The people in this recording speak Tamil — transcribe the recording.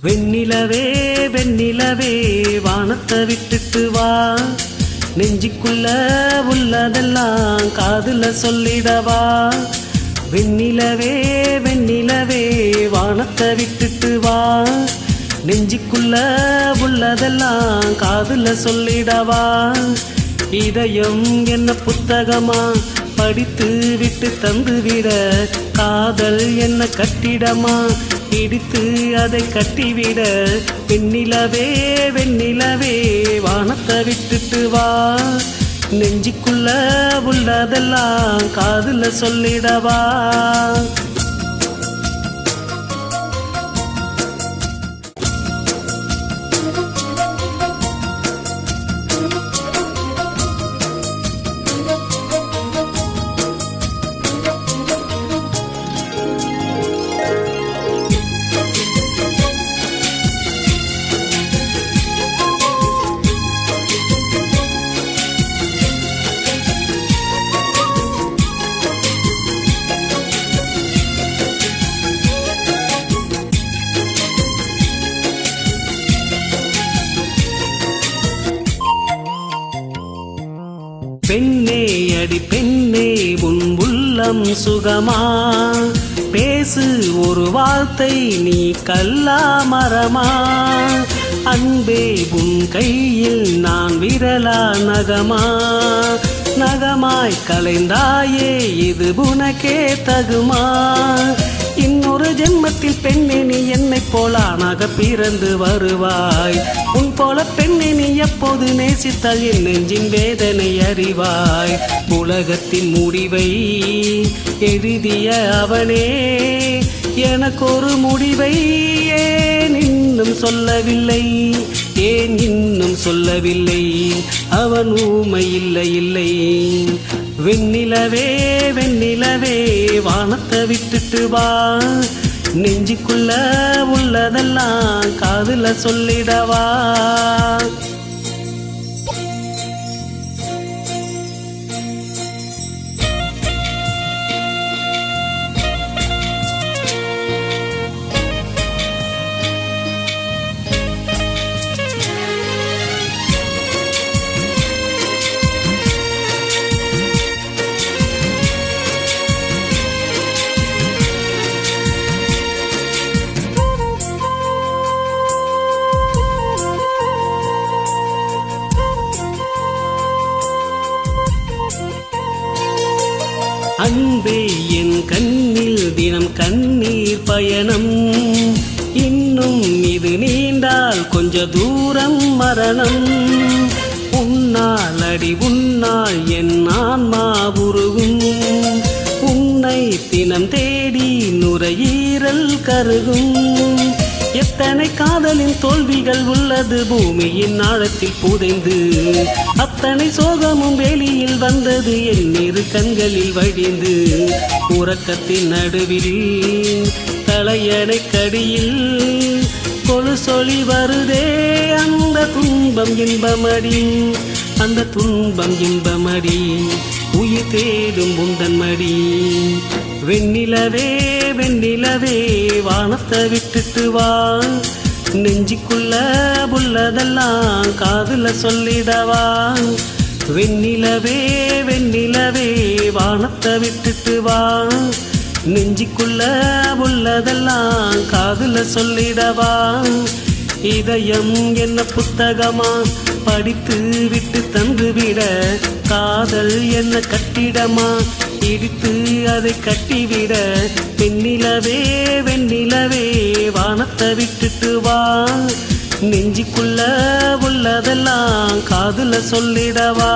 வெண்ணிலவே வெண்ணிலவே வானத்தை விட்டுட்டு வா, நெஞ்சுக்குள்ள உள்ளதெல்லாம் காதுல சொல்லிடவா. வெண்ணிலவே வெண்ணிலவே வானத்தை விட்டுட்டு வா, நெஞ்சுக்குள்ள உள்ளதெல்லாம் காதுல சொல்லிடவா. இதயம் என்ன புத்தகமா படித்து விட்டு தந்துவிட, காதல் என்ன கட்டிடமா பிடித்து அதை கட்டிவிட. வெண்ணிலவே வெண்ணிலவே வானத்தை விட்டுட்டு வா, நெஞ்சுக்குள்ள உள்ளதெல்லாம் காதுல சொல்லிடவா. பெண்ணே அடி பெண்ணே உன் உள்ளம் சுகமா, பேசு ஒரு வார்த்தை நீ கல்லா மரமா. அன்பே உன் கையில் நான் விரலா நகமா, நகமாய் கலைந்தாயே இது உனக்கே தகுமா. இன்னொரு ஜென்மத்தில் பெண்ணே நீ என்னை போல ஆணாக பிறந்து வருவாய். உன் போல பெண்ணை நீ எப்போது நேசித்தால் என் நெஞ்சின் வேதனை அறிவாய். உலகத்தின் முடிவை எழுதிய அவனே எனக்கு ஒரு முடிவை ஏன் இன்னும் சொல்லவில்லை, ஏன் இன்னும் சொல்லவில்லை. அவன் ஊமை இல்லை இல்லை. வெண்ணிலவே வெண்ணிலவே வானத்தை விட்டுட்டு வா, நெஞ்சுக்குள்ள உள்ளதெல்லாம் காதுல சொல்லிடவா. அன்பே என் கண்ணில் தினம் கண்ணீர் பயணம், இன்னும் இது நீண்டால் கொஞ்ச தூரம் மரணம். உன்னால் அடி உன்னால் என் ஆன்மா உருகும், உன்னை தினம் தேடி நுரையீரல் கருகும். எத்தனை காதலின் தோல்விகள் உள்ளது பூமியின் ஆழத்தில் புதைந்து, அத்தனை சோகமும் வெளியில் வந்தது என் இரு கண்களில் வழிந்து. உறக்கத்தின் நடுவில் தலையணை கடியில் கொலுசொலி வருதே, அந்த துன்பம் இன்பமடி, அந்த துன்பம் இன்பமடி, உயிர் தேடும் உந்தன் மடி. வெண்ணிலவே வெண்ணிலவே வானத்தை விட்டுட்டு வா, நெஞ்சுக்குள்ள உள்ளதெல்லாம் காதுல சொல்லிடவா. வெண்ணிலவே வெண்ணிலவே வானத்தை விட்டுட்டு வா, நெஞ்சுக்குள்ள உள்ளதெல்லாம் காதுல சொல்லிடவா. இதயம் என்ன புத்தகமா படித்து விட்டு தந்துவிட, காதல் என்ன கட்டிடமா இடித்து அதை கட்டிவிட. வெண்ணிலவே வெண்ணிலவே வானத்தை விட்டுட்டு வா, நெஞ்சுக்குள்ள உள்ளதெல்லாம் காதுல சொல்லிடவா.